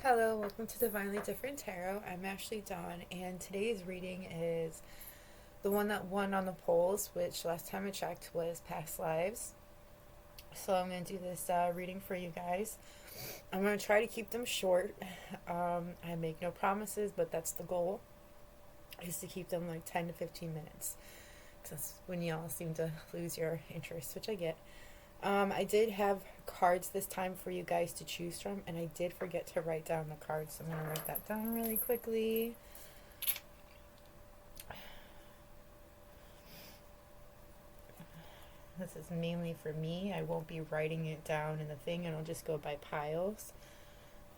Hello, welcome to Divinely Different Tarot. I'm Ashley Dawn, and today's reading is the one that won on the polls, which last time I checked was past lives. So I'm going to do this reading for you guys. I'm going to try to keep them short. I make no promises, but that's the goal, is to keep them like 10 to 15 minutes. Because that's when y'all seem to lose your interest, which I get. I did have cards this time for you guys to choose from, and I did forget to write down the cards, so I'm going to write that down really quickly. This is mainly for me. I won't be writing it down in the thing, and I'll just go by piles.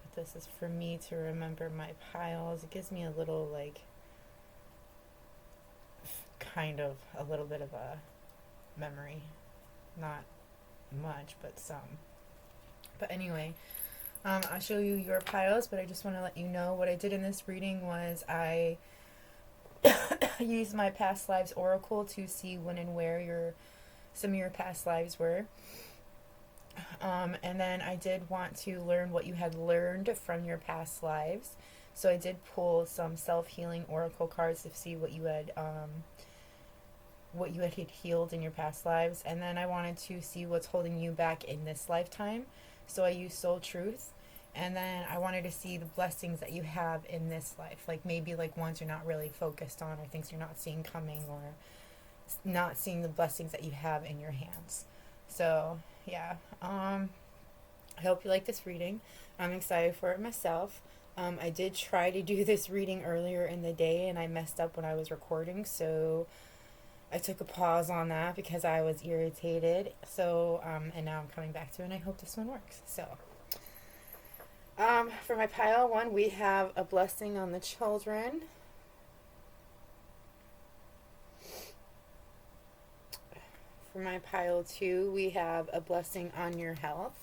But this is for me to remember my piles. It gives me a little, like, kind of a little bit of a memory. Not much, but some. But anyway, I'll show you your piles, but I just want to let you know what I did in this reading was I used my past lives oracle to see when and where some of your past lives were. And then I did want to learn what you had learned from your past lives. So I did pull some self-healing oracle cards to see what you had healed in your past lives, and then I wanted to see what's holding you back in this lifetime. So I used Soul Truth, and then I wanted to see the blessings that you have in this life, like maybe like ones you're not really focused on, or things you're not seeing coming, or not seeing the blessings that you have in your hands. So yeah, I hope you like this reading. I'm excited for it myself. I did try to do this reading earlier in the day, and I messed up when I was recording, so I took a pause on that because I was irritated. So, and now I'm coming back to it, and I hope this one works. So, for my pile one, we have a blessing on the children. For my pile two, we have a blessing on your health.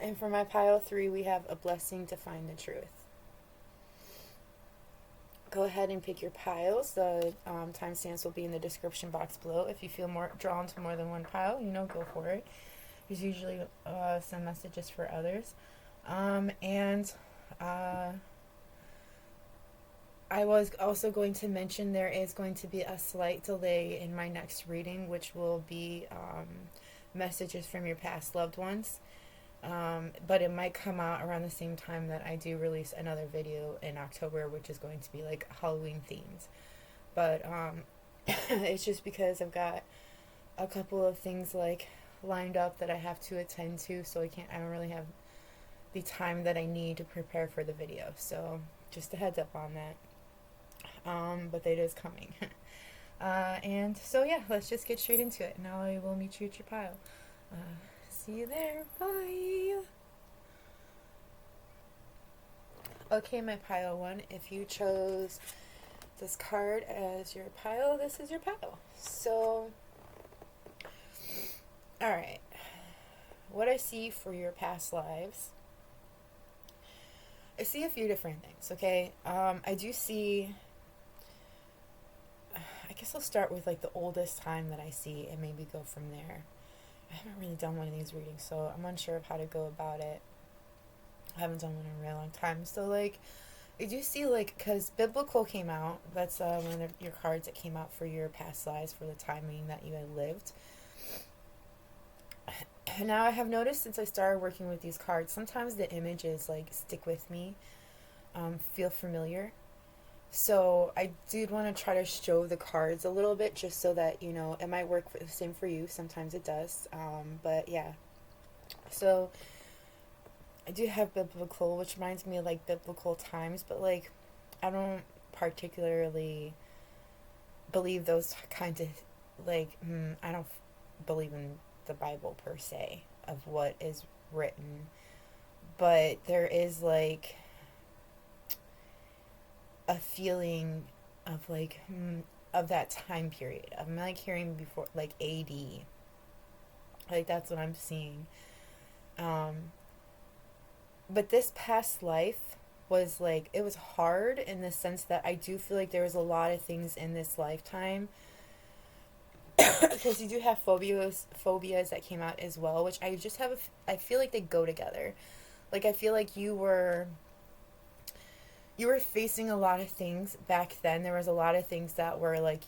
And for my pile three, we have a blessing to find the truth. Go ahead and pick your piles. The timestamps will be in the description box below. If you feel more drawn to more than one pile, go for it. There's usually some messages for others. I was also going to mention there is going to be a slight delay in my next reading, which will be messages from your past loved ones. But it might come out around the same time that I do release another video in October, which is going to be like Halloween themed. But it's just because I've got a couple of things like lined up that I have to attend to, so I don't really have the time that I need to prepare for the video. So just a heads up on that. But it is coming. And so yeah, let's just get straight into it. Now I will meet you at your pile. See you there. Bye. Okay, my pile one. If you chose this card as your pile, this is your pile. So, alright. What I see for your past lives, I see a few different things, okay? I do see, I guess I'll start with like the oldest time that I see and maybe go from there. I haven't really done one of these readings, so I'm unsure of how to go about it. I haven't done one in a really long time. So, like, I do see, like, because Biblical came out. That's one of your cards that came out for your past lives, for the timing that you had lived. Now, I have noticed since I started working with these cards, sometimes the images, like, stick with me, feel familiar. So I did want to try to show the cards a little bit just so that, it might work for the same for you. Sometimes it does. But yeah. So I do have Biblical, which reminds me of like biblical times, but like I don't particularly believe those kinds of like, I don't believe in the Bible per se of what is written. But there is like a feeling of like of that time period. I'm like hearing before like AD. Like that's what I'm seeing. But this past life was like, it was hard in the sense that I do feel like there was a lot of things in this lifetime because you do have phobias that came out as well, which I just have I feel like they go together. Like I feel like you were facing a lot of things back then. There was a lot of things that were like,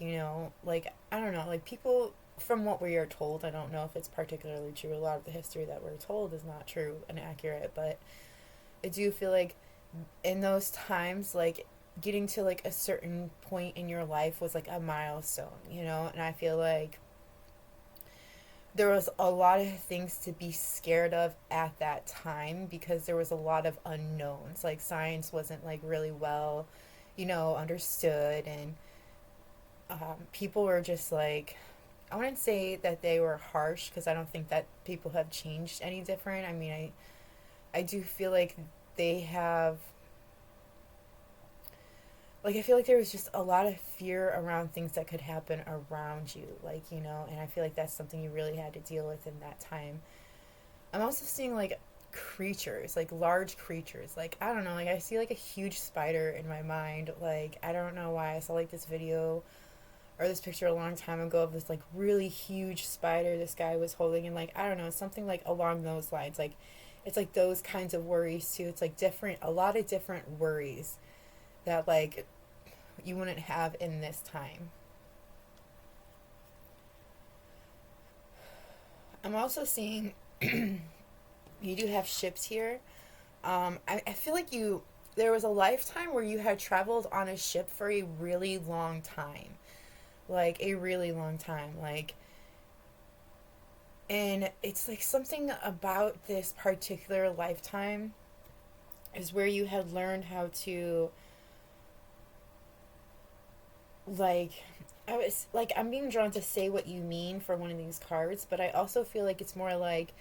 like I don't know, like people, from what we are told, I don't know if it's particularly true. A lot of the history that we're told is not true and accurate, but I do feel like in those times, like getting to like a certain point in your life was like a milestone. And I feel like there was a lot of things to be scared of at that time because there was a lot of unknowns. Like science wasn't like really well, understood, and people were just like, I wouldn't say that they were harsh because I don't think that people have changed any different. I mean, I do feel like they have, like I feel like there was just a lot of fear around things that could happen around you, like, and I feel like that's something you really had to deal with in that time. I'm also seeing like creatures, like large creatures, like I don't know, like I see like a huge spider in my mind. Like I don't know why I saw like this video or this picture a long time ago of this like really huge spider this guy was holding, and like I don't know, something like along those lines. Like it's like those kinds of worries too. It's like different, a lot of different worries that like you wouldn't have in this time. I'm also seeing you do have ships here. I feel like there was a lifetime where you had traveled on a ship for a really long time. Like a really long time. Like, and it's like something about this particular lifetime is where you had learned how to, like, I was like, I'm being drawn to say what you mean for one of these cards, but I also feel like it's more like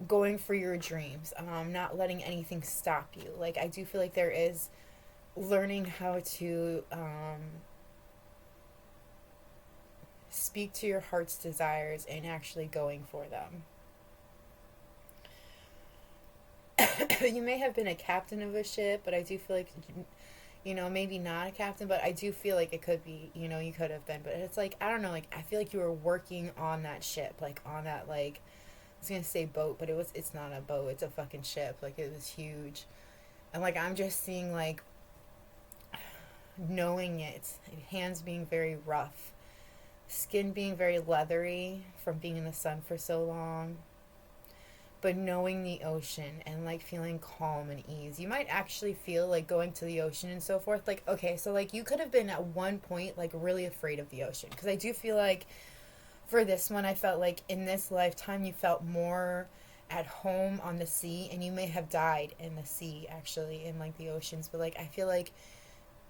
going for your dreams, not letting anything stop you. Like I do feel like there is learning how to speak to your heart's desires and actually going for them. You may have been a captain of a ship, but I do feel like, maybe not a captain, but I do feel like it could be, you could have been. But it's like, I don't know, like, I feel like you were working on that ship, like, on that, like, I was gonna say boat, but it's not a boat, it's a fucking ship. Like, it was huge. And, like, I'm just seeing, like, knowing it, hands being very rough, skin being very leathery from being in the sun for so long, but knowing the ocean and like feeling calm and ease. You might actually feel like going to the ocean and so forth. Like, okay, so like you could have been at one point like really afraid of the ocean, because I do feel like for this one, I felt like in this lifetime you felt more at home on the sea, and you may have died in the sea actually, in like the oceans, but like I feel like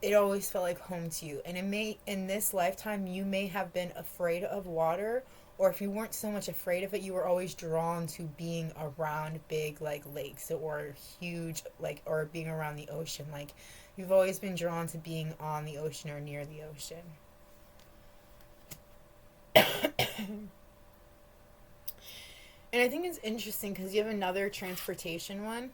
it always felt like home to you. And it may, in this lifetime, you may have been afraid of water, or if you weren't so much afraid of it, you were always drawn to being around big like lakes or huge like, or being around the ocean. Like you've always been drawn to being on the ocean or near the ocean. And I think it's interesting because you have another transportation one,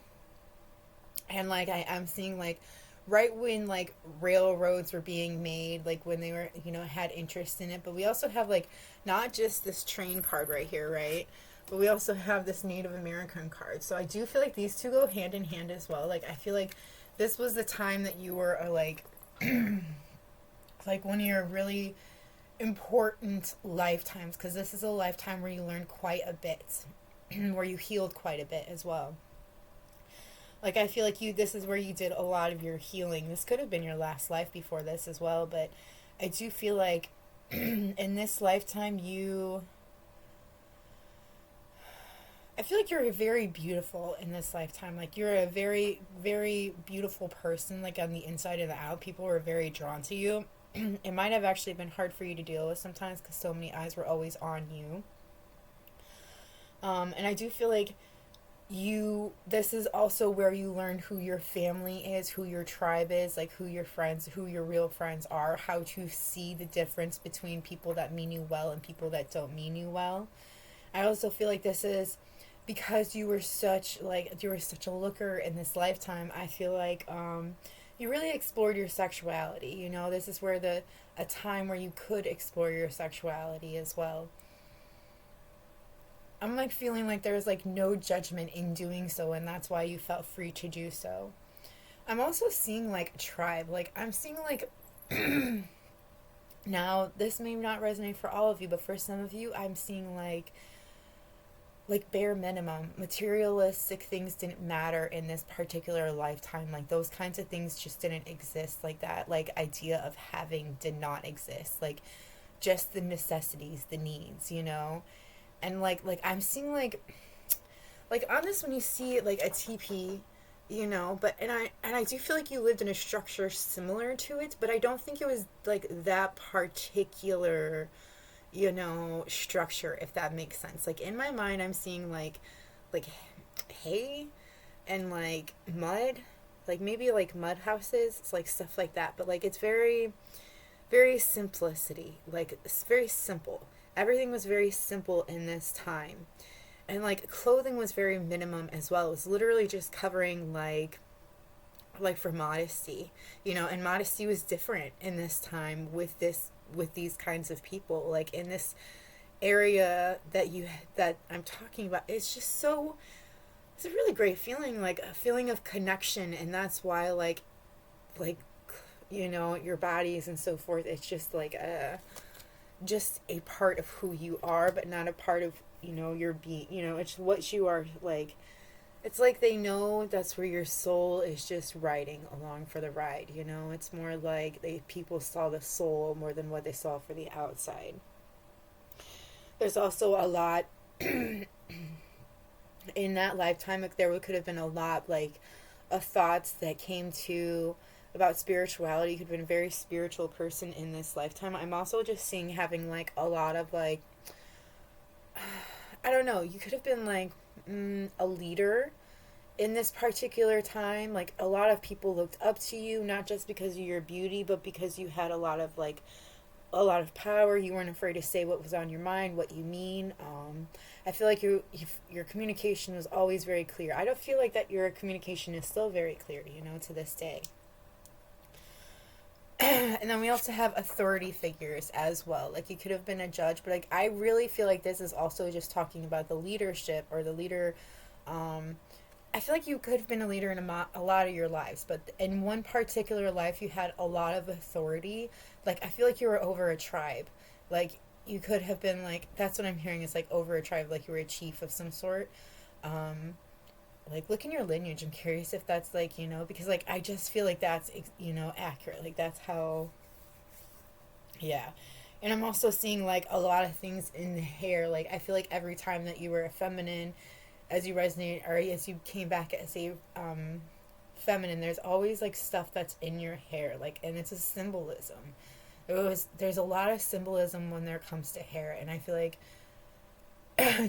and like I'm seeing like right when like railroads were being made, like when they were, had interest in it. But we also have like not just this train card right here, right? But we also have this Native American card. So I do feel like these two go hand in hand as well. Like I feel like this was the time that you were like like one of your really important lifetimes, because this is a lifetime where you learned quite a bit, where you healed quite a bit as well. Like I feel like this is where you did a lot of your healing. This could have been your last life before this as well, but I do feel like in this lifetime I feel like you're very beautiful in this lifetime. Like you're a very, very beautiful person, like on the inside and the out. People were very drawn to you. It might have actually been hard for you to deal with sometimes because so many eyes were always on you. And I do feel like this is also where you learn who your family is, who your tribe is, like who your friends, who your real friends are, how to see the difference between people that mean you well and people that don't mean you well. I also feel like this is because you were such a looker in this lifetime. I feel like you really explored your sexuality. You know, this is where a time where you could explore your sexuality as well. I'm like feeling like there's like no judgment in doing so, and that's why you felt free to do so. I'm also seeing like a tribe. Like I'm seeing like now this may not resonate for all of you, but for some of you, I'm seeing like bare minimum materialistic things didn't matter in this particular lifetime. Like those kinds of things just didn't exist. Like that like idea of having did not exist. Like just the necessities, the needs, you know. And like I'm seeing like on this when you see like a TP, you know, but and I do feel like you lived in a structure similar to it, but I don't think it was like that particular, you know, structure, if that makes sense. Like in my mind I'm seeing like hay and like mud, like maybe like mud houses, it's like stuff like that, but like it's very simplicity, like it's very simple. Everything was very simple in this time, and like clothing was very minimum as well. It was literally just covering like for modesty, you know, and modesty was different in this time with these kinds of people, like in this area that I'm talking about. It's just so, it's a really great feeling, like a feeling of connection, and that's why like you know, your bodies and so forth, it's just a part of who you are, but not a part of, you know, your being, you know, it's what you are. Like it's like they know that's where your soul is just riding along for the ride, you know. It's more like people saw the soul more than what they saw for the outside. There's also a lot in that lifetime, like there could have been a lot like of thoughts that came to about spirituality. You could have been a very spiritual person in this lifetime. I'm also just seeing having like a lot of like I don't know, you could have been like a leader in this particular time. Like a lot of people looked up to you, not just because of your beauty, but because you had a lot of power. You weren't afraid to say what was on your mind, what you mean. I feel like your communication was always very clear. I don't feel like that your communication is still very clear, you know, to this day. And then we also have authority figures as well. Like you could have been a judge, but like I really feel like this is also just talking about the leadership or the leader. Um, I feel like you could have been a leader in a lot of your lives, but in one particular life, you had a lot of authority. Like, I feel like you were over a tribe. Like, you could have been, like, that's what I'm hearing is, like, over a tribe, like you were a chief of some sort. Um, like, look in your lineage. I'm curious if that's, like, you know, because, like, I just feel like that's, you know, accurate. Like, that's how, yeah. And I'm also seeing, like, a lot of things in the hair. Like, I feel like every time that you were a feminine, as you resonate or as you came back as a feminine, there's always like stuff that's in your hair, like, and it's a symbolism. There's a lot of symbolism when there comes to hair, and I feel like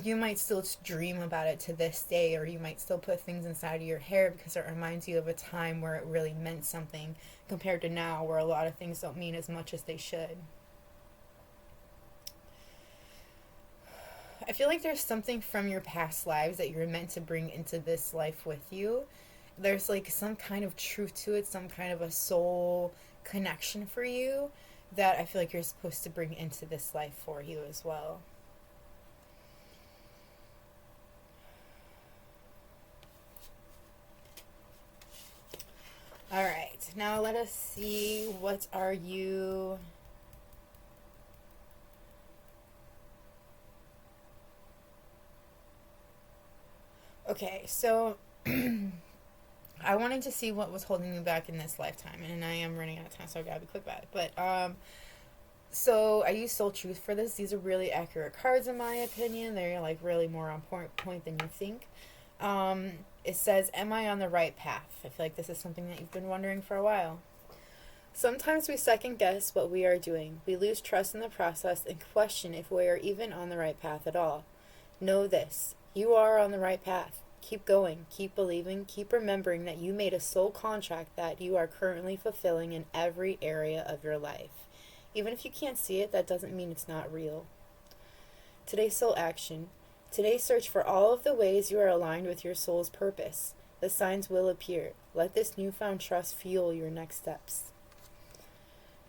you might still dream about it to this day, or you might still put things inside of your hair because it reminds you of a time where it really meant something compared to now where a lot of things don't mean as much as they should. I feel like there's something from your past lives that you're meant to bring into this life with you. There's like some kind of truth to it, some kind of a soul connection for you that I feel like you're supposed to bring into this life for you as well. All right, now let us see, what are you. Okay, so I wanted to see what was holding you back in this lifetime, and I am running out of time, so I gotta be quick about it. But so I use Soul Truth for this. These are really accurate cards in my opinion. They're like really more on point than you think. It says, "Am I on the right path?" I feel like this is something that you've been wondering for a while. Sometimes we second guess what we are doing. We lose trust in the process and question if we are even on the right path at all. Know this: you are on the right path. Keep going, keep believing, keep remembering that you made a soul contract that you are currently fulfilling in every area of your life. Even if you can't see it, that doesn't mean it's not real. Today's soul action. Today search for all of the ways you are aligned with your soul's purpose. The signs will appear. Let this newfound trust fuel your next steps.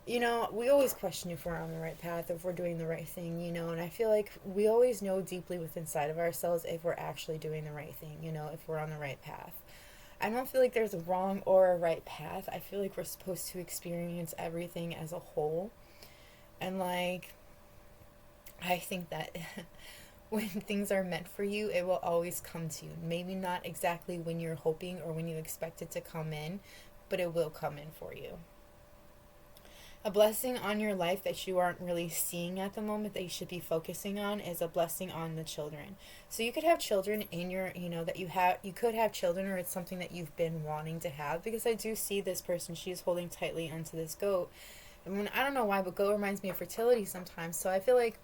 You know, we always question if we're on the right path, if we're doing the right thing, you know, and I feel like we always know deeply within inside of ourselves if we're actually doing the right thing, you know, if we're on the right path. I don't feel like there's a wrong or a right path. I feel like we're supposed to experience everything as a whole. And like, I think that when things are meant for you, it will always come to you. Maybe not exactly when you're hoping or when you expect it to come in, but it will come in for you. A blessing on your life that you aren't really seeing at the moment that you should be focusing on is a blessing on the children. So you could have children in your, you know, that you could have children, or it's something that you've been wanting to have, because I do see this person, she's holding tightly onto this goat. And when, I don't know why, but goat reminds me of fertility sometimes. So I feel like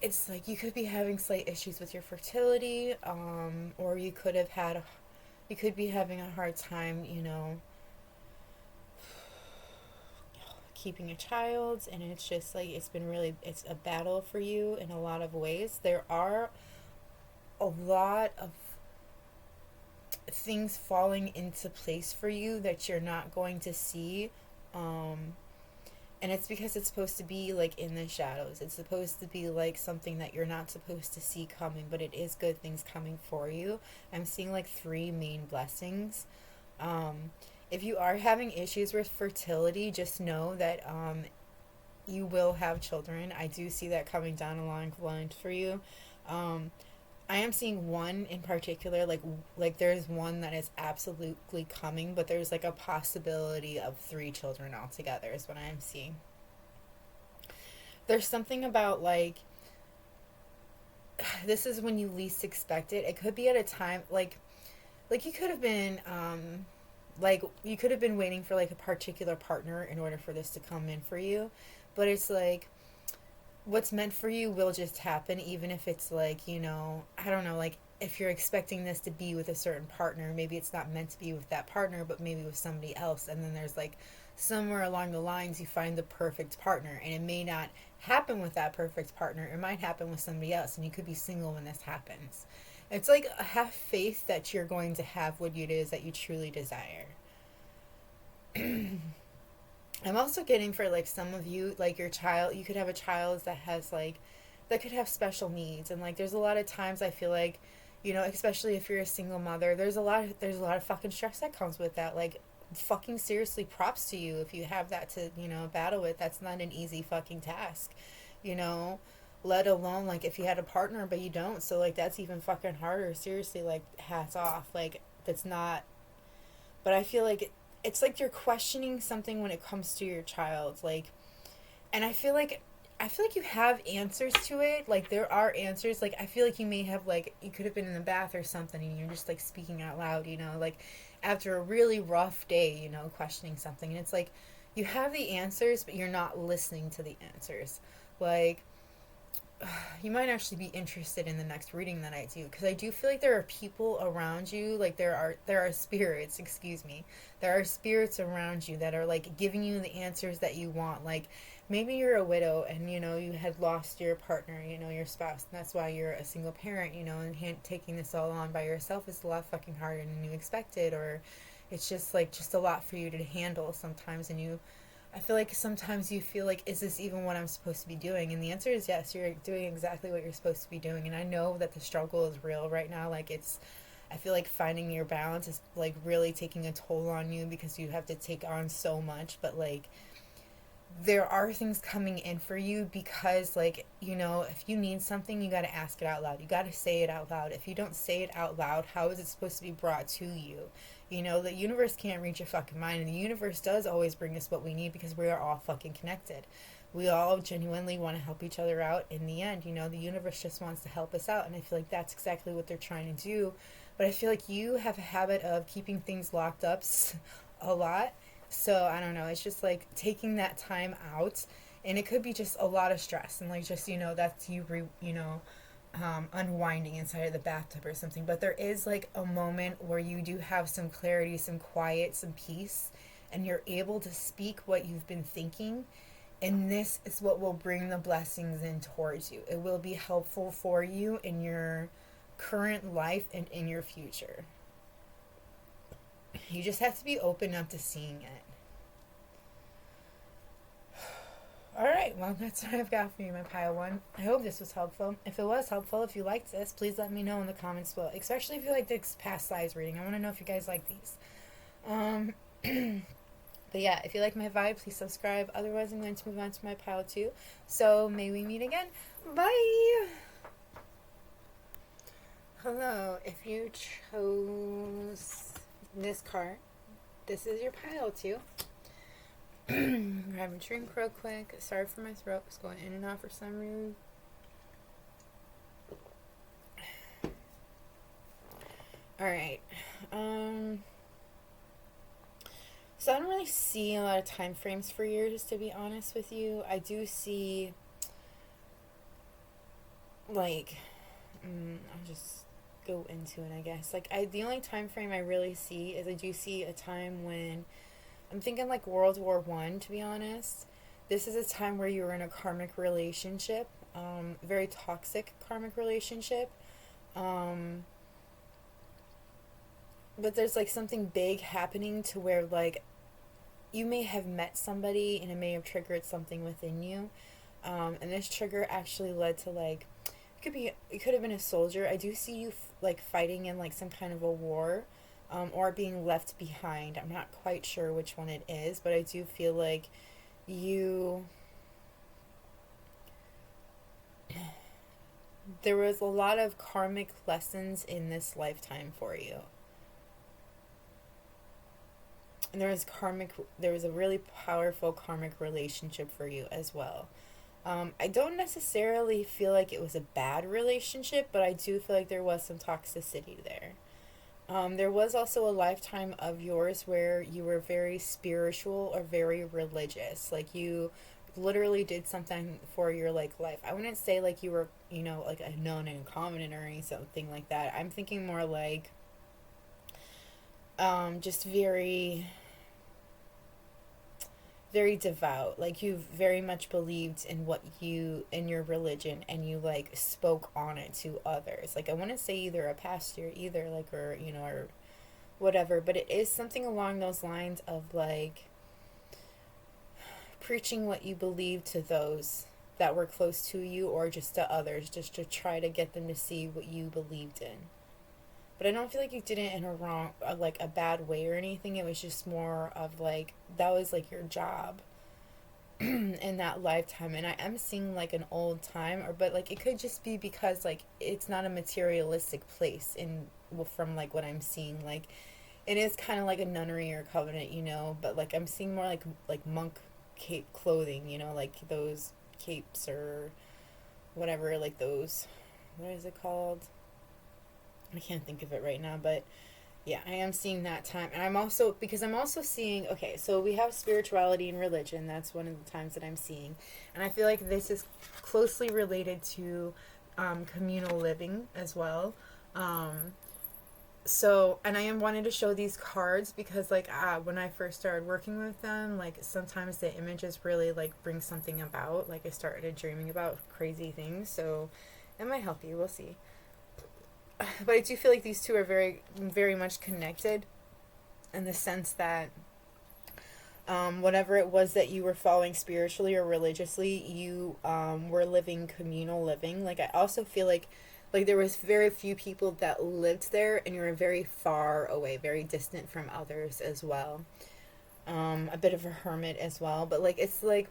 it's like you could be having slight issues with your fertility, or you could be having a hard time, you know, keeping a child, and it's just like it's a battle for you in a lot of ways. There are a lot of things falling into place for you that you're not going to see, and it's because it's supposed to be like in the shadows. It's supposed to be like something that you're not supposed to see coming, but it is good things coming for you. I'm seeing like three main blessings. If you are having issues with fertility, just know that you will have children. I do see that coming down along the line for you. I am seeing one in particular, like there's one that is absolutely coming, but there's like a possibility of three children altogether is what I am seeing. There's something about like this is when you least expect it. It could be at a time like you could have been like you could have been waiting for like a particular partner in order for this to come in for you, but it's like what's meant for you will just happen, even if it's like, you know, I don't know, like if you're expecting this to be with a certain partner, maybe it's not meant to be with that partner, but maybe with somebody else, and then there's like somewhere along the lines you find the perfect partner, and it may not happen with that perfect partner, it might happen with somebody else, and you could be single when this happens. It's like have faith that you're going to have what it is that you truly desire. I'm also getting for like some of you, like your child, you could have a child that has like, that could have special needs. And like, there's a lot of times I feel like, you know, especially if you're a single mother, there's a lot of fucking stress that comes with that. Like, fucking seriously, props to you if you have that to, you know, battle with. That's not an easy fucking task, you know, let alone like if you had a partner but you don't. So like, that's even fucking harder. Seriously, like, hats off. Like, that's not, but I feel like it's like you're questioning something when it comes to your child, like, and I feel like you have answers to it. Like there are answers. Like I feel like you may have like you could have been in the bath or something and you're just like speaking out loud, you know, like after a really rough day, you know, questioning something, and it's like you have the answers but you're not listening to the answers. Like you might actually be interested in the next reading that I do, because I do feel like there are people around you, like there are spirits, excuse me, there are spirits around you that are like giving you the answers that you want. Like maybe you're a widow and you know you had lost your partner, you know, your spouse, and that's why you're a single parent, you know, and taking this all on by yourself is a lot fucking harder than you expected, or it's just like just a lot for you to handle sometimes. And you, I feel like sometimes you feel like, is this even what I'm supposed to be doing? And the answer is yes, you're doing exactly what you're supposed to be doing. And I know that the struggle is real right now. Like it's, I feel like finding your balance is like really taking a toll on you because you have to take on so much. But like, there are things coming in for you because like, you know, if you need something, you got to ask it out loud. You got to say it out loud. If you don't say it out loud, how is it supposed to be brought to you? You know, the universe can't reach your fucking mind, and the universe does always bring us what we need because we are all fucking connected. We all genuinely want to help each other out in the end. You know, the universe just wants to help us out, and I feel like that's exactly what they're trying to do. But I feel like you have a habit of keeping things locked up a lot. So I don't know, it's just like taking that time out, and it could be just a lot of stress, and like just, you know, that's you you know, unwinding inside of the bathtub or something. But there is like a moment where you do have some clarity, some quiet, some peace, and you're able to speak what you've been thinking. And this is what will bring the blessings in towards you. It will be helpful for you in your current life and in your future. You just have to be open up to seeing it. Alright, well, that's what I've got for you, my pile one. I hope this was helpful. If it was helpful, if you liked this, please let me know in the comments below. Especially if you like this past size reading. I want to know if you guys like these. But yeah, if you like my vibe, please subscribe. Otherwise, I'm going to move on to my pile two. So, may we meet again. Bye! Hello, if you chose this card, this is your pile two. Grab a drink real quick. Sorry for my throat. It's going in and out for some reason. Alright. So I don't really see a lot of time frames for yours, to be honest with you. I do see, like, I'll just go into it, I guess. Like, the only time frame I really see is I do see a time when, I'm thinking like World War I, to be honest. This is a time where you were in a karmic relationship, very toxic karmic relationship. But there's like something big happening to where like you may have met somebody and it may have triggered something within you. And this trigger actually led to like, it could have been a soldier. I do see you like fighting in like some kind of a war. Or being left behind. I'm not quite sure which one it is, but I do feel like there was a lot of karmic lessons in this lifetime for you. And there was a really powerful karmic relationship for you as well. I don't necessarily feel like it was a bad relationship, but I do feel like there was some toxicity there. There was also a lifetime of yours where you were very spiritual or very religious. Like you literally did something for your like life. I wouldn't say like you were, like a nun and covenant or anything like that. I'm thinking more like just very very devout. Like you very much believed in in your religion, and you like spoke on it to others. Like I wouldn't say either a pastor either, like, or or whatever, but it is something along those lines of like preaching what you believe to those that were close to you, or just to others, just to try to get them to see what you believed in. But I don't feel like you did it in like a bad way or anything. It was just more of like, that was like your job in that lifetime. And I am seeing like an old time, but like it could just be because like it's not a materialistic place from like what I'm seeing. Like it is kind of like a nunnery or covenant, but like I'm seeing more like monk cape clothing, like those capes or whatever, like those, what is it called? I can't think of it right now, but yeah, I am seeing that time. And I'm also seeing, okay, so we have spirituality and religion. That's one of the times that I'm seeing. And I feel like this is closely related to communal living as well. So, and I am wanting to show these cards because like when I first started working with them, like sometimes the images really like bring something about. Like I started dreaming about crazy things. So it might help you. We'll see. But I do feel like these two are very, very much connected in the sense that whatever it was that you were following spiritually or religiously, you were living communal living. Like I also feel like there was very few people that lived there, and you were very far away, very distant from others as well. A bit of a hermit as well. But like it's like,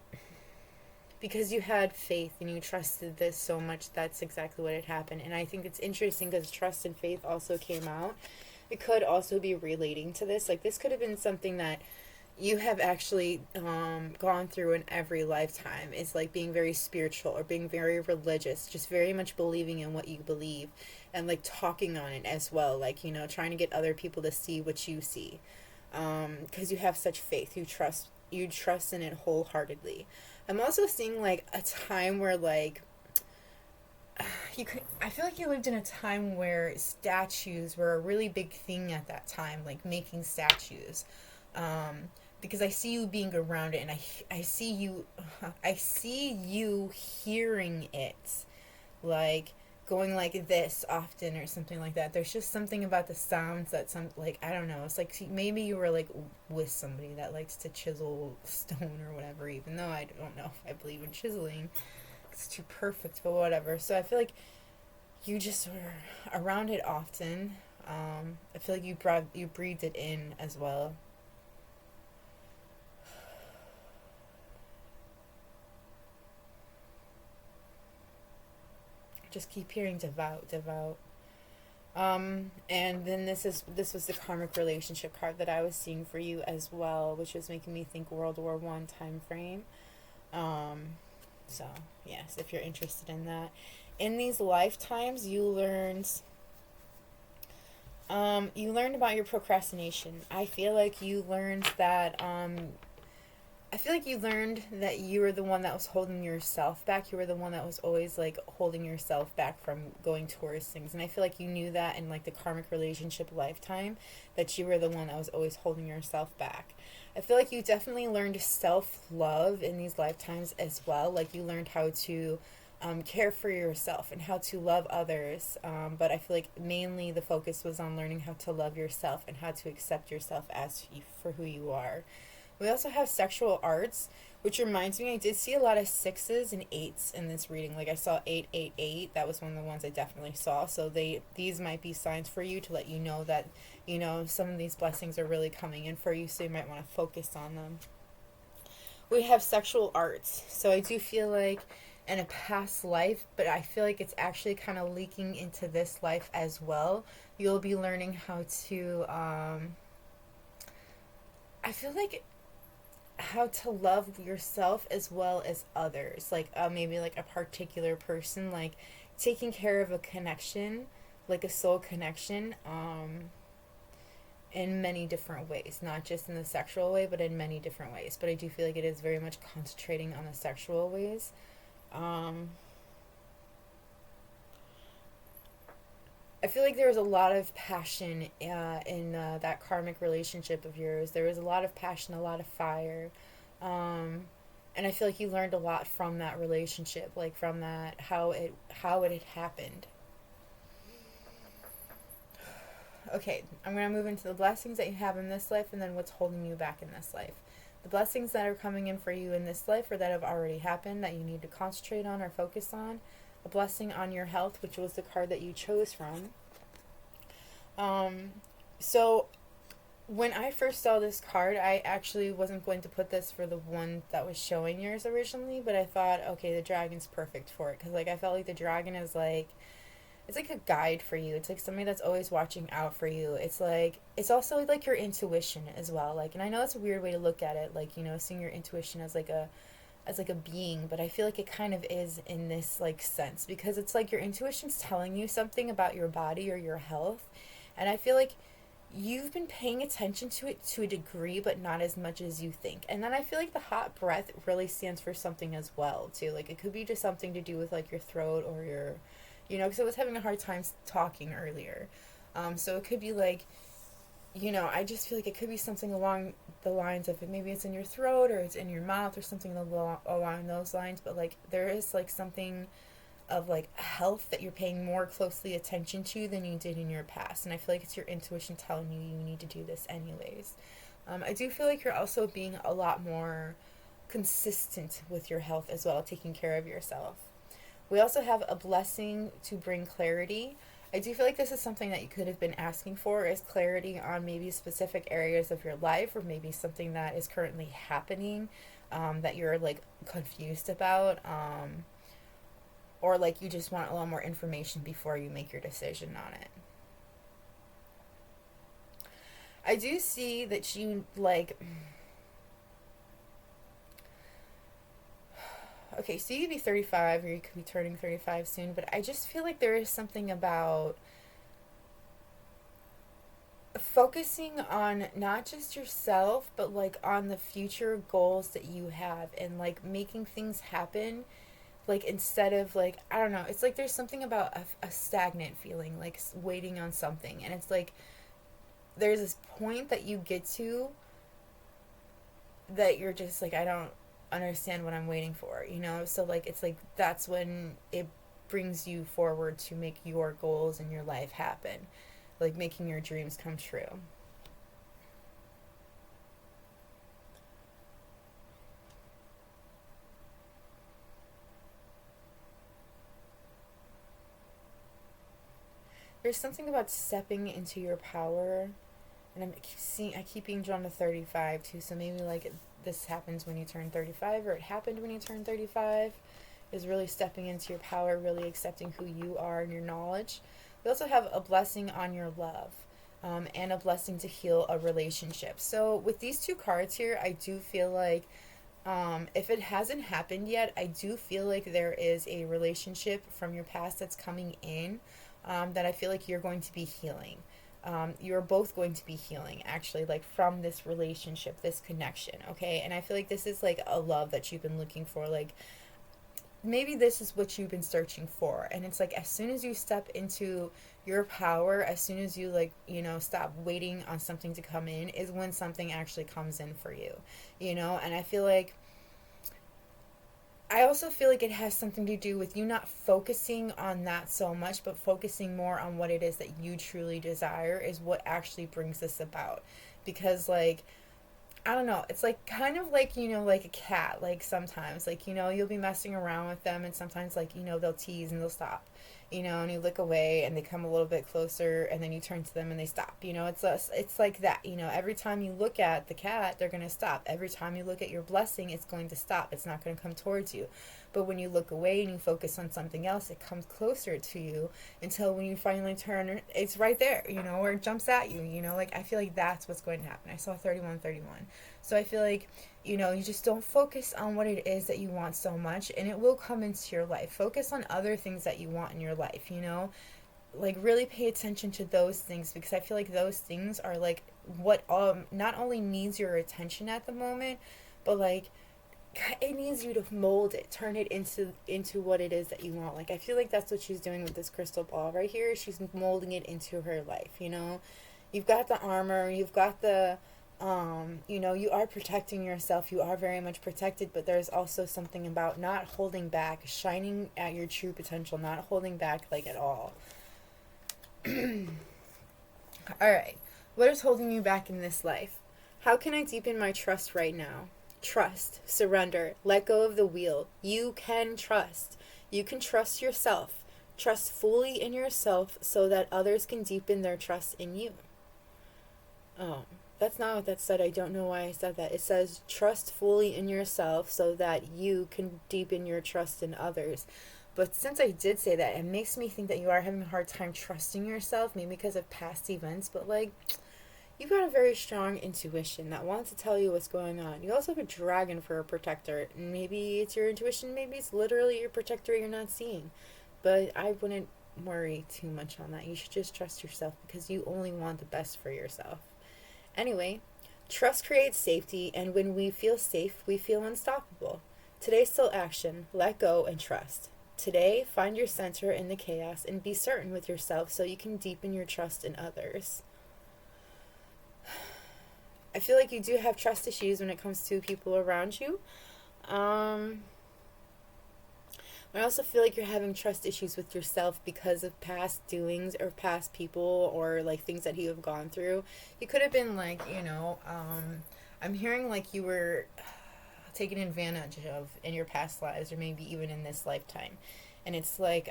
because you had faith and you trusted this so much, that's exactly what had happened. And I think it's interesting because trust and faith also came out. It could also be relating to this. Like this could have been something that you have actually gone through in every lifetime. It's like being very spiritual or being very religious, just very much believing in what you believe, and like talking on it as well, like trying to get other people to see what you see, because you have such faith. You trust in it wholeheartedly. I'm also seeing like a time where like I feel like you lived in a time where statues were a really big thing at that time, like making statues. Because I see you being around it, and I see you hearing it, like going like this often or something like that. There's just something about the sounds that some, like, I don't know, it's like maybe you were like with somebody that likes to chisel stone or whatever, even though I don't know if I believe in chiseling. It's too perfect, but whatever. So I feel like you just were around it often. I feel like you breathed it in as well. Just keep hearing devout, devout. And then this was the karmic relationship card that I was seeing for you as well, which was making me think World War I time frame. Um, so yes, if you're interested in that, in these lifetimes, you learned about your procrastination. I feel like you learned that you were the one that was holding yourself back. You were the one that was always like holding yourself back from going towards things. And I feel like you knew that in like the karmic relationship lifetime, that you were the one that was always holding yourself back. I feel like you definitely learned self love in these lifetimes as well. Like you learned how to care for yourself and how to love others. But I feel like mainly the focus was on learning how to love yourself and how to accept yourself for who you are. We also have sexual arts, which reminds me, I did see a lot of sixes and eights in this reading. Like I saw 888. That was one of the ones I definitely saw. So these might be signs for you to let you know that, some of these blessings are really coming in for you. So you might want to focus on them. We have sexual arts. So I do feel like in a past life, but I feel like it's actually kind of leaking into this life as well. You'll be learning how to, I feel like how to love yourself as well as others, like maybe like a particular person, like taking care of a connection, like a soul connection, in many different ways, not just in the sexual way but in many different ways. But I do feel like it is very much concentrating on the sexual ways. um, I feel like there was a lot of passion in that karmic relationship of yours. There was a lot of passion, a lot of fire. Um, and I feel like you learned a lot from that relationship, like from that, how it had happened. Okay, I'm going to move into the blessings that you have in this life and then what's holding you back in this life. The blessings that are coming in for you in this life or that have already happened that you need to concentrate on or focus on. A blessing on your health, which was the card that you chose from. Um, so when I first saw this card, I actually wasn't going to put this for the one that was showing yours originally, but I thought, okay, the dragon's perfect for it, because like I felt like the dragon is like, it's like a guide for you. It's like somebody that's always watching out for you. It's like, it's also like your intuition as well. Like, and I know that's a weird way to look at it, like, seeing your intuition as like a being, but I feel like it kind of is in this like sense, because it's like your intuition's telling you something about your body or your health. And I feel like you've been paying attention to it to a degree, but not as much as you think. And then I feel like the hot breath really stands for something as well, too. Like it could be just something to do with like your throat or your, because I was having a hard time talking earlier. So it could be like, I just feel like it could be something along the lines of it. Maybe it's in your throat or it's in your mouth or something along those lines. But like there is like something of like health that you're paying more closely attention to than you did in your past. And I feel like it's your intuition telling you need to do this anyways. I do feel like you're also being a lot more consistent with your health as well, taking care of yourself. We also have a blessing to bring clarity. I do feel like this is something that you could have been asking for, is clarity on maybe specific areas of your life or maybe something that is currently happening, that you're like confused about. Or like you just want a lot more information before you make your decision on it. I do see that you like, okay, so you could be 35 or you could be turning 35 soon, but I just feel like there is something about focusing on not just yourself, but like on the future goals that you have and like making things happen. Like instead of like, I don't know, it's like there's something about a stagnant feeling, like waiting on something. And it's like there's this point that you get to that you're just like, I don't understand what I'm waiting for. So like it's like that's when brings you forward to make your goals in your life happen, like making your dreams come true. There's something about stepping into your power, and I keep being drawn to 35 too. So maybe like this happens when you turn 35, or it happened when you turn 35. Is really stepping into your power, really accepting who you are and your knowledge. We also have a blessing on your love, and a blessing to heal a relationship. So with these two cards here, I do feel like, if it hasn't happened yet, I do feel like there is a relationship from your past that's coming in, that I feel like you're going to be healing. You're both going to be healing, actually, like from this relationship, this connection, okay? And I feel like this is like a love that you've been looking for. Like, maybe this is what you've been searching for, and it's like as soon as you step into your power, as soon as you, like, stop waiting on something to come in, is when something actually comes in for you, and I also feel like it has something to do with you not focusing on that so much, but focusing more on what it is that you truly desire is what actually brings this about. Because, like, I don't know. It's like kind of like, like a cat. Like sometimes, like, you'll be messing around with them, and sometimes, like, they'll tease and they'll stop, and you look away and they come a little bit closer, and then you turn to them and they stop. It's like that. Every time you look at the cat, they're going to stop. Every time you look at your blessing, it's going to stop. It's not going to come towards you. But when you look away and you focus on something else, it comes closer to you until when you finally turn, it's right there, or it jumps at you, like I feel like that's what's going to happen. I saw 3131. So I feel like, you just don't focus on what it is that you want so much, and it will come into your life. Focus on other things that you want in your life, like really pay attention to those things, because I feel like those things are like what not only needs your attention at the moment, but like it needs you to mold it, turn it into what it is that you want. Like I feel like that's what she's doing with this crystal ball right here. She's molding it into her life. You've got the armor, you've got the you are protecting yourself, you are very much protected, but there's also something about not holding back, shining at your true potential, not holding back like at all. All right, what is holding you back in this life? How can I deepen my trust right now? Trust, surrender, let go of the wheel. You can trust. You can trust yourself. Trust fully in yourself so that others can deepen their trust in you. Oh, that's not what that said. I don't know why I said that. It says trust fully in yourself so that you can deepen your trust in others. But since I did say that, it makes me think that you are having a hard time trusting yourself, maybe because of past events, but like, you've got a very strong intuition that wants to tell you what's going on. You also have a dragon for a protector. Maybe it's your intuition, maybe it's literally your protector you're not seeing. But I wouldn't worry too much on that. You should just trust yourself, because you only want the best for yourself. Anyway, trust creates safety, and when we feel safe, we feel unstoppable. Today's still action. Let go and trust. Today, find your center in the chaos and be certain with yourself so you can deepen your trust in others. I feel like you do have trust issues when it comes to people around you. I also feel like you're having trust issues with yourself because of past doings or past people, or like things that you have gone through. You could have been like, I'm hearing like you were taken advantage of in your past lives, or maybe even in this lifetime. And it's like,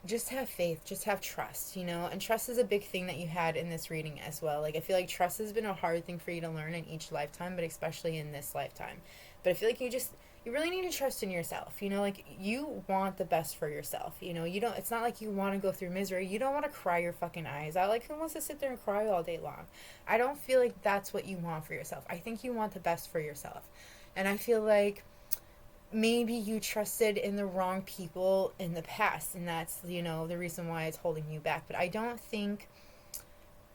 just have faith, just have trust, and trust is a big thing that you had in this reading as well. Like I feel like trust has been a hard thing for you to learn in each lifetime, but especially in this lifetime. But I feel like you really need to trust in yourself, like you want the best for yourself, you don't, it's not like you want to go through misery, you don't want to cry your fucking eyes out. Like, who wants to sit there and cry all day long? I don't feel like that's what you want for yourself. I think you want the best for yourself. And I feel like maybe you trusted in the wrong people in the past, and that's, the reason why it's holding you back. But I don't think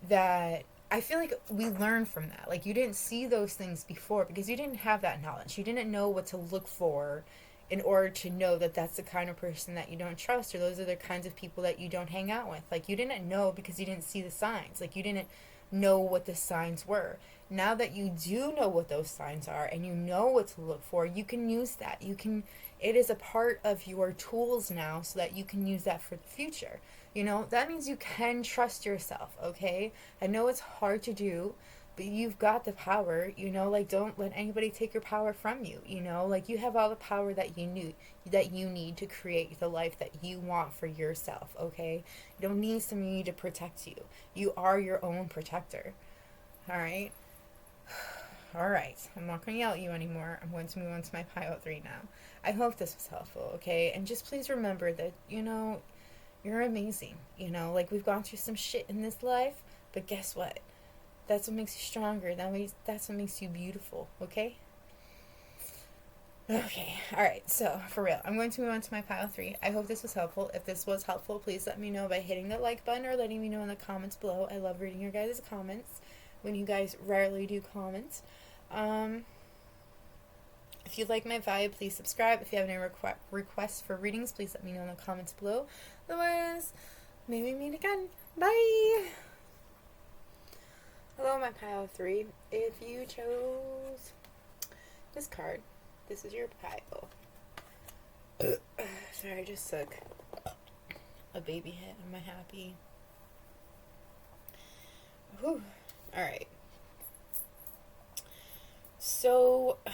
that, I feel like we learn from that. Like, you didn't see those things before because you didn't have that knowledge. You didn't know what to look for in order to know that that's the kind of person that you don't trust, or those are the kinds of people that you don't hang out with. Like, you didn't know because you didn't see the signs. Like, you didn't know what the signs were. Now that you do know what those signs are and you know what to look for, you can use that. It is a part of your tools now so that you can use that for the future. That means you can trust yourself, okay? I know it's hard to do, but you've got the power, like don't let anybody take your power from you, like you have all the power that you need to create the life that you want for yourself, okay? You don't need somebody to protect you. You are your own protector. All right. All right. I'm not going to yell at you anymore. I'm going to move on to my pile 3 now. I hope this was helpful, okay? And just please remember that, you're amazing. Like we've gone through some shit in this life, but guess what? That's what makes you stronger. That's what makes you beautiful, okay? Okay, alright, so for real, I'm going to move on to my pile 3. I hope this was helpful. If this was helpful, please let me know by hitting the like button or letting me know in the comments below. I love reading your guys' comments when you guys rarely do comment. If you like my vibe, please subscribe. If you have any requests for readings, please let me know in the comments below. Otherwise, maybe meet again. Bye! Hello, my pile 3. If you chose this card, this is your pile. Sorry, I just took a baby hit on my happy. Whew. Alright. So, you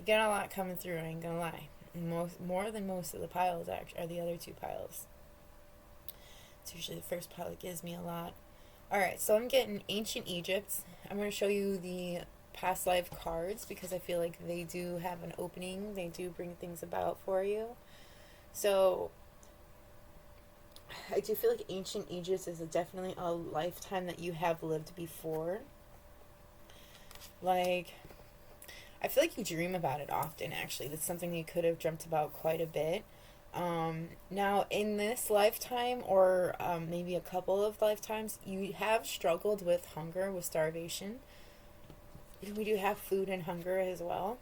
got a lot coming through, I ain't gonna lie. More than most of the piles actually are the other 2 piles. It's usually the first pile that gives me a lot. Alright, so I'm getting Ancient Egypt. I'm going to show you the past life cards because I feel like they do have an opening. They do bring things about for you. So, I do feel like Ancient Egypt is definitely a lifetime that you have lived before. Like, I feel like you dream about it often, actually. That's something you could have dreamt about quite a bit. Now, in this lifetime, or maybe a couple of lifetimes, you have struggled with hunger, with starvation. We do have food and hunger as well.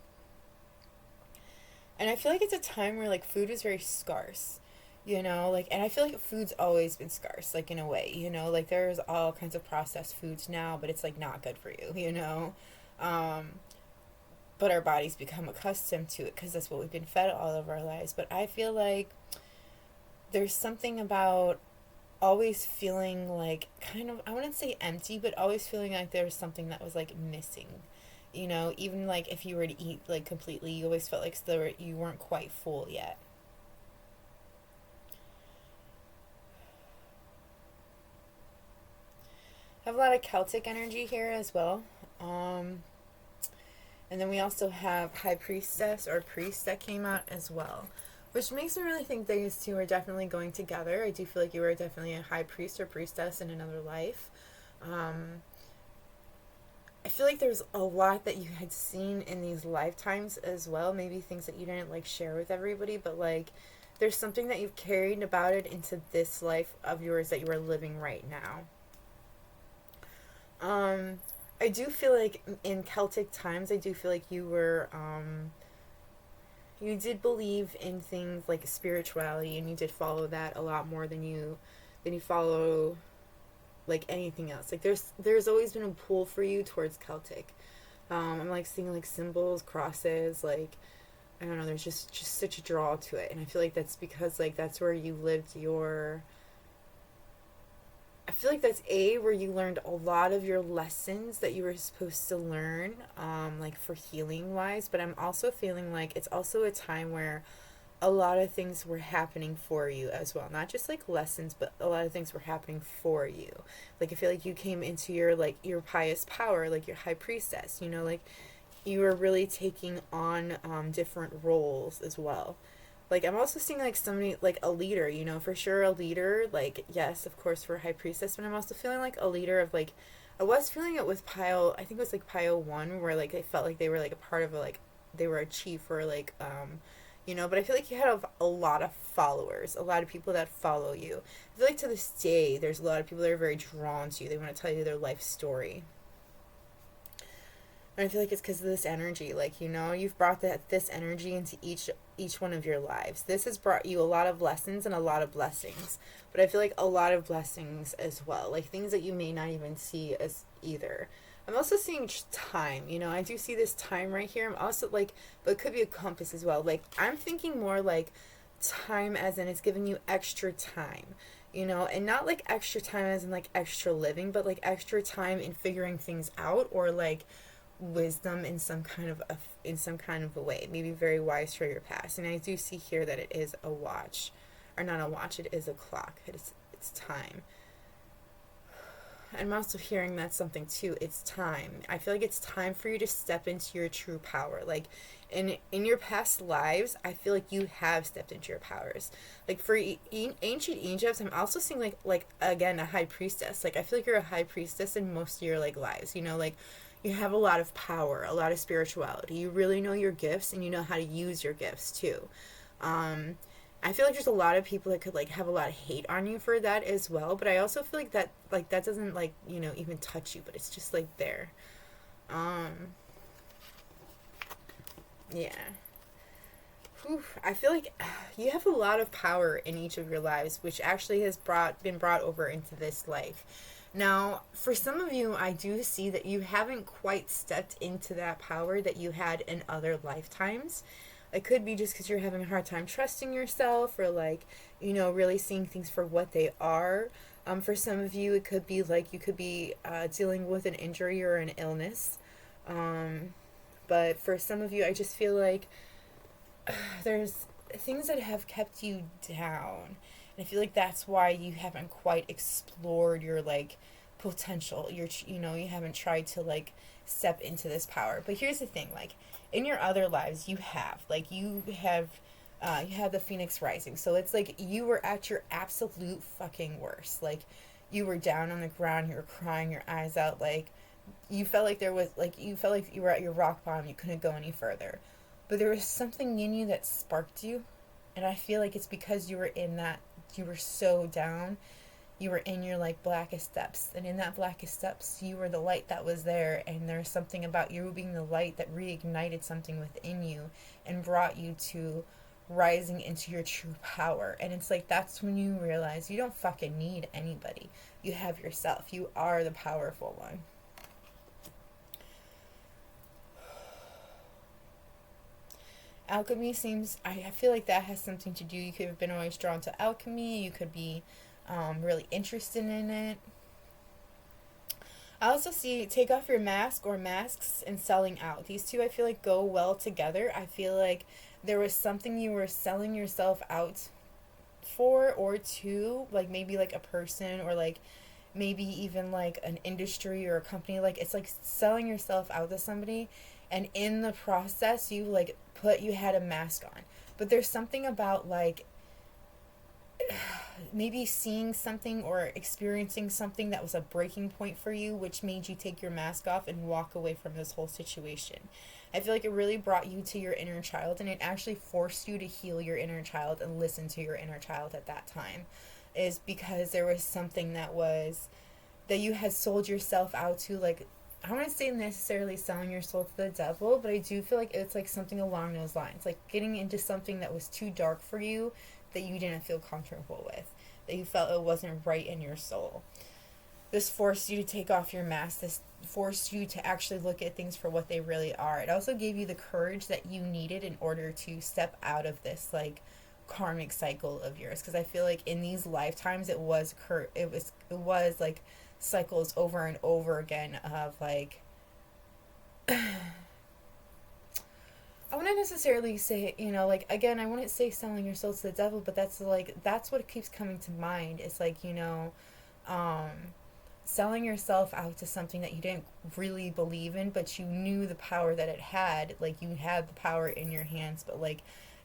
And I feel like it's a time where, like, food is very scarce. And I feel like food's always been scarce, like, in a way, like, there's all kinds of processed foods now, but it's, like, not good for you, but our bodies become accustomed to it because that's what we've been fed all of our lives. But I feel like there's something about always feeling like kind of, I wouldn't say empty, but always feeling like there's something that was like missing. Even like if you were to eat like completely, you always felt like you weren't quite full yet. I have a lot of Celtic energy here as well. And then we also have High Priestess or Priest that came out as well, which makes me really think these 2 are definitely going together. I do feel like you are definitely a High Priest or Priestess in another life. I feel like there's a lot that you had seen in these lifetimes as well. Maybe things that you didn't like share with everybody, but like there's something that you've carried about it into this life of yours that you are living right now. I do feel like in Celtic times, I do feel like you were, you did believe in things like spirituality, and you did follow that a lot more than you follow like anything else. Like there's always been a pull for you towards Celtic. I'm like seeing like symbols, crosses, like I don't know. There's just such a draw to it, and I feel like that's because like that's where you lived your. I feel like that's where you learned a lot of your lessons that you were supposed to learn, like for healing wise. But I'm also feeling like it's also a time where a lot of things were happening for you as well. Not just like lessons, but a lot of things were happening for you. Like I feel like you came into your like your pious power, like your High Priestess. Like you were really taking on different roles as well. Like, I'm also seeing, like, somebody, like, a leader, for sure a leader, like, yes, of course, for High Priestess, but I'm also feeling, like, a leader of, like, I was feeling it with I think it was, like, Pile 1, where, like, they felt like they were, like, a part of, like, they were a chief or, like, but I feel like you had a lot of followers, a lot of people that follow you. I feel like to this day, there's a lot of people that are very drawn to you. They want to tell you their life story. And I feel like it's because of this energy. Like, you know, you've brought this energy into each one of your lives. This has brought you a lot of lessons and a lot of blessings. But I feel like a lot of blessings as well. Like things that you may not even see as either. I'm also seeing time. You know, I do see this time right here. I'm also like, but it could be a compass as well. Like, I'm thinking more like time as in it's giving you extra time, you know, and not like extra time as in like extra living, but like extra time in figuring things out, or like wisdom in some kind of a way, maybe very wise for your past. And I do see here that it is a watch, or not a watch, it is a clock. It's time. I'm also hearing that something too. It's time. I feel like it's time for you to step into your true power. Like in your past lives, I feel like you have stepped into your powers. Like for ancient Egypt, I'm also seeing like again a high priestess. Like I feel like you're a high priestess in most of your like lives. You know, like you have a lot of power, a lot of spirituality. You really know your gifts and you know how to use your gifts too. Um, I feel like there's a lot of people that could like have a lot of hate on you for that as well, but I also feel like that doesn't like, you know, even touch you, but it's just like there. Um yeah. Whew. I feel like you have a lot of power in each of your lives, which actually has been brought over into this life. Now, for some of you, I do see that you haven't quite stepped into that power that you had in other lifetimes. It could be just because you're having a hard time trusting yourself, or like, you know, really seeing things for what they are. For some of you, it could be like you could be dealing with an injury or an illness. Um, but for some of you, I just feel like there's things that have kept you down. And I feel like that's why you haven't quite explored your like potential. You know, you haven't tried to like step into this power. But here's the thing, like in your other lives you have the phoenix rising. So it's like you were at your absolute fucking worst. Like you were down on the ground, you were crying your eyes out, like you felt like you felt like you were at your rock bottom, you couldn't go any further. But there was something in you that sparked you, and I feel like it's because you were so down, you were in your like blackest depths, and in that blackest depths you were the light that was there, and there's something about you being the light that reignited something within you and brought you to rising into your true power. And it's like that's when you realize you don't fucking need anybody. You have yourself. You are the powerful one. Alchemy seems, I feel like that has something to do. You could have been always drawn to alchemy. You could be really interested in it. I also see take off your mask or masks and selling out. These two I feel like go well together. I feel like there was something you were selling yourself out for or to, like maybe like a person, or like maybe even like an industry or a company. Like it's like selling yourself out to somebody, and in the process you had a mask on. But there's something about like maybe seeing something or experiencing something that was a breaking point for you, which made you take your mask off and walk away from this whole situation. I feel like it really brought you to your inner child, and it actually forced you to heal your inner child and listen to your inner child at that time, is because there was something that you had sold yourself out to. Like, I don't want to say necessarily selling your soul to the devil, but I do feel like it's like something along those lines, like getting into something that was too dark for you, that you didn't feel comfortable with, that you felt it wasn't right in your soul. This forced you to take off your mask. This forced you to actually look at things for what they really are. It also gave you the courage that you needed in order to step out of this like karmic cycle of yours, because I feel like in these lifetimes it was like cycles over and over again of like I wouldn't necessarily say, you know, like again, I wouldn't say selling your soul to the devil, but that's what keeps coming to mind. It's like, you know, um selling yourself out to something that you didn't really believe in, but you knew the power that it had. Like you had the power in your hands, but like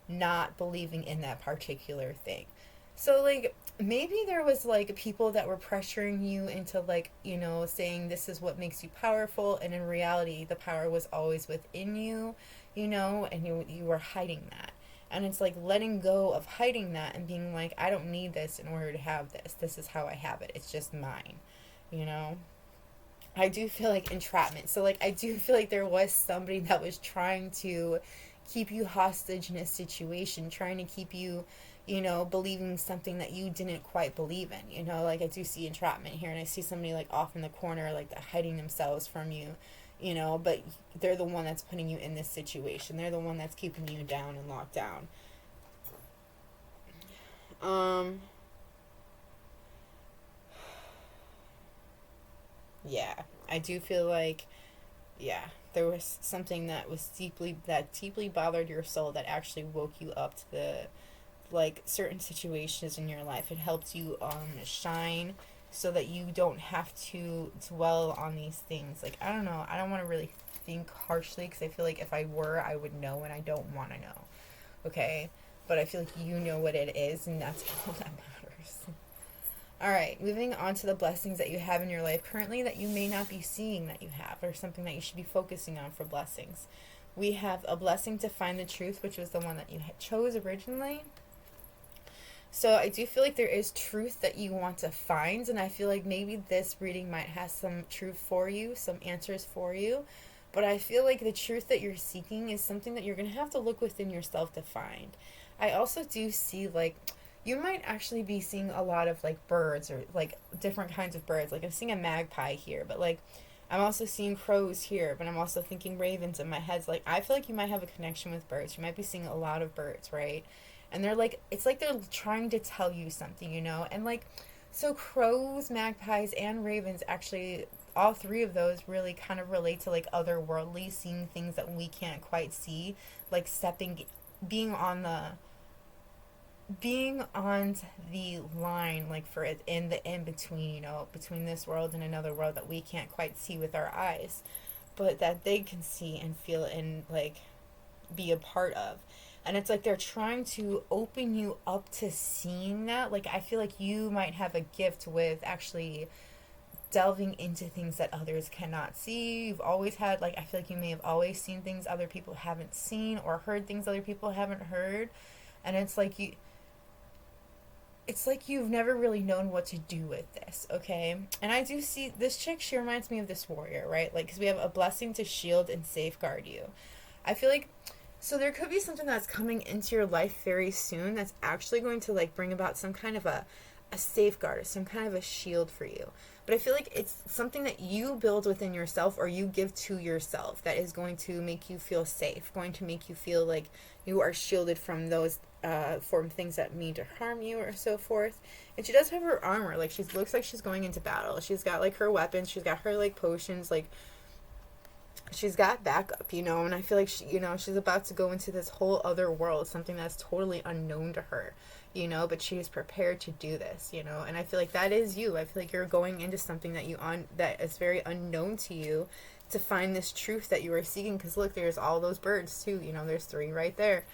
not believing in that particular thing. So like maybe there was like people that were pressuring you into like, you know, saying this is what makes you powerful, and in reality the power was always within you, you know, and you were hiding that. And it's like letting go of hiding that and being like, I don't need this in order to have this. This is how I have it. It's just mine, you know? I do feel like entrapment. So like I do feel like there was somebody that was trying to keep you hostage in a situation, trying to keep you, you know, believing something that you didn't quite believe in. You know, like I do see entrapment here, and I see somebody like off in the corner, like hiding themselves from you, you know, but they're the one that's putting you in this situation. They're the one that's keeping you down and locked down. Um yeah, I do feel like, yeah, there was something that was deeply bothered your soul that actually woke you up to the, like, certain situations in your life. It helped you shine so that you don't have to dwell on these things. Like, I don't know, I don't want to really think harshly, because I feel like if I were, I would know, and I don't want to know. Okay, but I feel like you know what it is, and that's all that matters. All right, moving on to the blessings that you have in your life currently that you may not be seeing that you have, or something that you should be focusing on for blessings. We have a blessing to find the truth, which was the one that you chose originally. So I do feel like there is truth that you want to find, and I feel like maybe this reading might have some truth for you, some answers for you. But I feel like the truth that you're seeking is something that you're going to have to look within yourself to find. I also do see, like, you might actually be seeing a lot of like birds, or like different kinds of birds. Like I'm seeing a magpie here, but like I'm also seeing crows here, but I'm also thinking ravens in my head. So, like, I feel like you might have a connection with birds. You might be seeing a lot of birds, right? And they're like, it's like they're trying to tell you something, you know? And like, so crows, magpies, and ravens actually, all three of those really kind of relate to like otherworldly, seeing things that we can't quite see, like being on the being on the line, like for it in the in between, you know, between this world and another world that we can't quite see with our eyes, but that they can see and feel and like be a part of. And it's like they're trying to open you up to seeing that. Like I feel like you might have a gift with actually delving into things that others cannot see. You've always had, like, I feel like you may have always seen things other people haven't seen, or heard things other people haven't heard. And it's like you've never really known what to do with this, okay? And I do see this chick, she reminds me of this warrior, right? Like, because we have a blessing to shield and safeguard you. I feel like, so there could be something that's coming into your life very soon that's actually going to, like, bring about some kind of a safeguard, or some kind of a shield for you. But I feel like it's something that you build within yourself, or you give to yourself, that is going to make you feel safe, going to make you feel like you are shielded from those from things that mean to harm you, or so forth. And she does have her armor, like she looks like she's going into battle. She's got like her weapons, she's got her like potions, like she's got backup, you know. And I feel like she, you know, she's about to go into this whole other world, something that's totally unknown to her, you know, but she's prepared to do this, you know. And I feel like that is you. I feel like you're going into something that is very unknown to you, to find this truth that you are seeking. Because look, there's all those birds too, you know, there's three right there,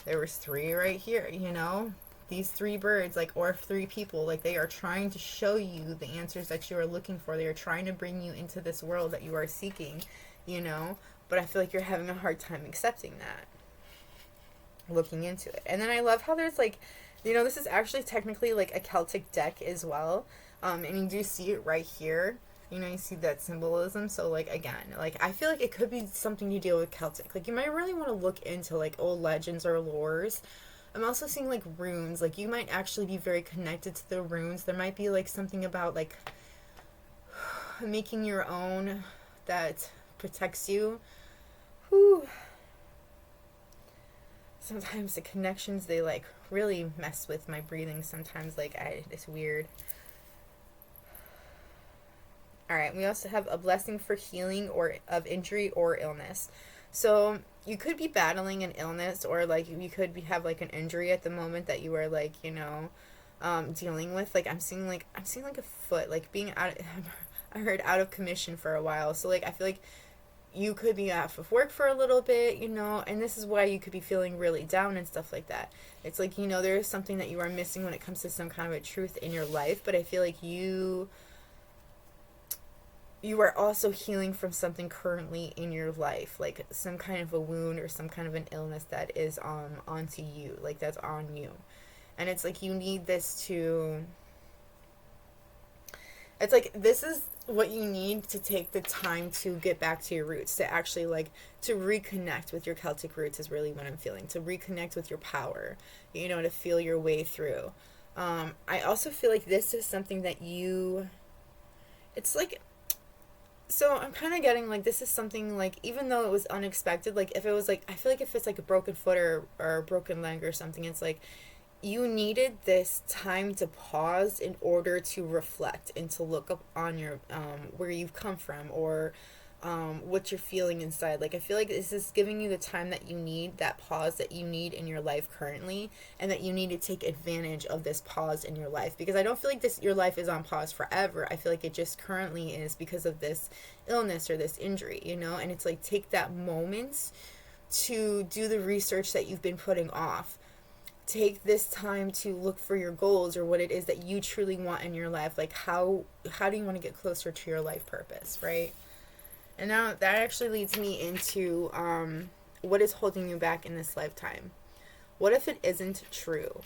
there was three right here, you know. These three birds, like, or three people, like, they are trying to show you the answers that you are looking for. They are trying to bring you into this world that you are seeking, you know. But I feel like you're having a hard time accepting that, looking into it. And then I love how there's like, you know, this is actually technically like a Celtic deck as well. And you do see it right here. You know, you see that symbolism. So like, again, like I feel like it could be something you deal with Celtic. Like you might really want to look into like old legends or lores. I'm also seeing like runes. Like you might actually be very connected to the runes. There might be like something about like making your own that protects you. Whew. Sometimes the connections, they like really mess with my breathing sometimes. Like it's weird. All right, we also have a blessing for healing or of injury or illness. So you could be battling an illness, or like you could have like an injury at the moment that you are like, you know, dealing with. Like I'm seeing like a foot like being out of, I heard out of commission for a while. So like I feel like you could be off of work for a little bit, you know, and this is why you could be feeling really down and stuff like that. It's like, you know, there is something that you are missing when it comes to some kind of a truth in your life, but I feel like you are also healing from something currently in your life, like some kind of a wound or some kind of an illness that is onto you, like that's on you. And it's like you need this to, it's like this is what you need to take the time to get back to your roots, to actually like to reconnect with your Celtic roots is really what I'm feeling, to reconnect with your power, you know, to feel your way through. I also feel like this is something that you, it's like, so I'm kind of getting like this is something like, even though it was unexpected, like if it was like, I feel like if it's like a broken foot or a broken leg or something, it's like you needed this time to pause in order to reflect and to look up on your where you've come from, or what you're feeling inside. Like I feel like this is giving you the time that you need, that pause that you need in your life currently, and that you need to take advantage of this pause in your life, because I don't feel like this your life is on pause forever. I feel like it just currently is because of this illness or this injury, you know. And it's like, take that moment to do the research that you've been putting off. Take this time to look for your goals, or what it is that you truly want in your life. Like how do you want to get closer to your life purpose, right? And now that actually leads me into what is holding you back in this lifetime. What if it isn't true?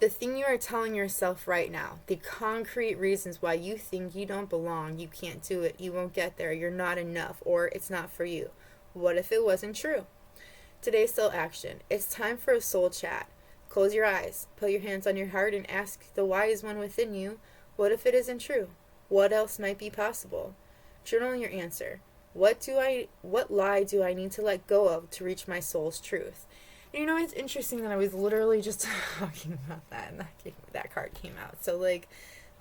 The thing you are telling yourself right now, the concrete reasons why you think you don't belong, you can't do it, you won't get there, you're not enough, or it's not for you. What if it wasn't true? Today's soul action. It's time for a soul chat. Close your eyes, put your hands on your heart, and ask the wise one within you, what if it isn't true? What else might be possible? Journal your answer. What lie do I need to let go of to reach my soul's truth? And you know, it's interesting that I was literally just talking about that, and that card came out. So like,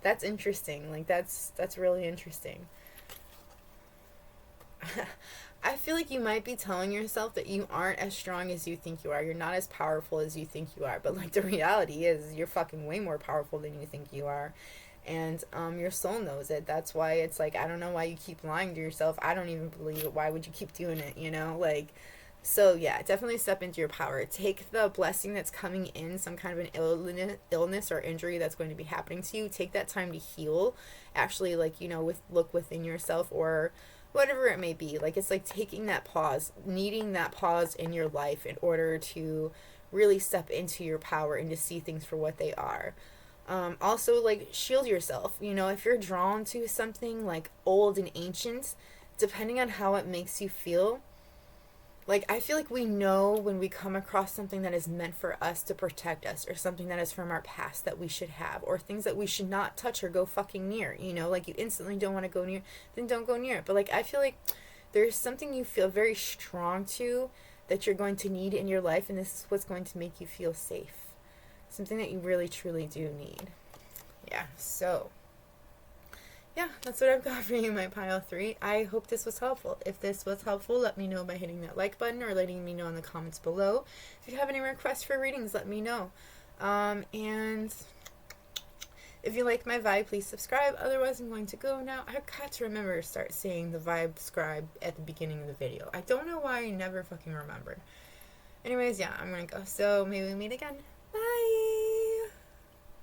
that's interesting. Like that's really interesting. I feel like you might be telling yourself that you aren't as strong as you think you are. You're not as powerful as you think you are. But like, the reality is you're fucking way more powerful than you think you are. And your soul knows it. That's why it's like, I don't know why you keep lying to yourself. I don't even believe it. Why would you keep doing it, you know? Like, so yeah, definitely step into your power. Take the blessing that's coming in, some kind of an illness or injury that's going to be happening to you. Take that time to heal. Actually, like, you know, look within yourself, or whatever it may be. Like, it's like taking that pause, needing that pause in your life in order to really step into your power and to see things for what they are. Also, like, shield yourself. You know, if you're drawn to something like old and ancient, depending on how it makes you feel, like, I feel like we know when we come across something that is meant for us to protect us, or something that is from our past that we should have, or things that we should not touch or go fucking near, you know, like, you instantly don't want to go near, then don't go near it. But like, I feel like there's something you feel very strong to that you're going to need in your life, and this is what's going to make you feel safe. Something that you really truly do need. Yeah, so yeah, that's what I've got for you, my pile 3. I hope this was helpful. If this was helpful, let me know by hitting that like button, or letting me know in the comments below. If you have any requests for readings, let me know. And if you like my vibe, please subscribe. Otherwise, I'm going to go now. I've got to remember to start saying the vibe scribe at the beginning of the video. I don't know why I never fucking remembered. Anyways, yeah, I'm gonna go. So maybe we meet again.